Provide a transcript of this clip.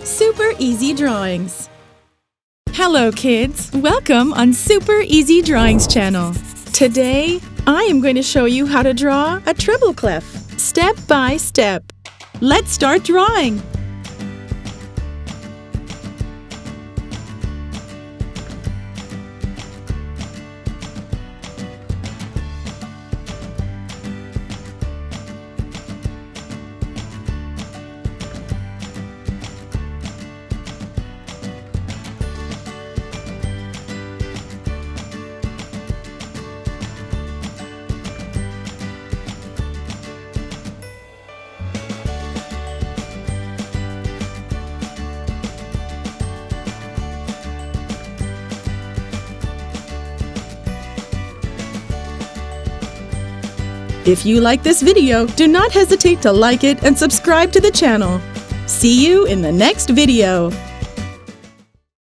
Super Easy Drawings. Hello kids, welcome on Super Easy Drawings channel. Today, I am going to show you how to draw a treble clef, step by step. Let's start drawing. If you like this video, do not hesitate to like it and subscribe to the channel. See you in the next video.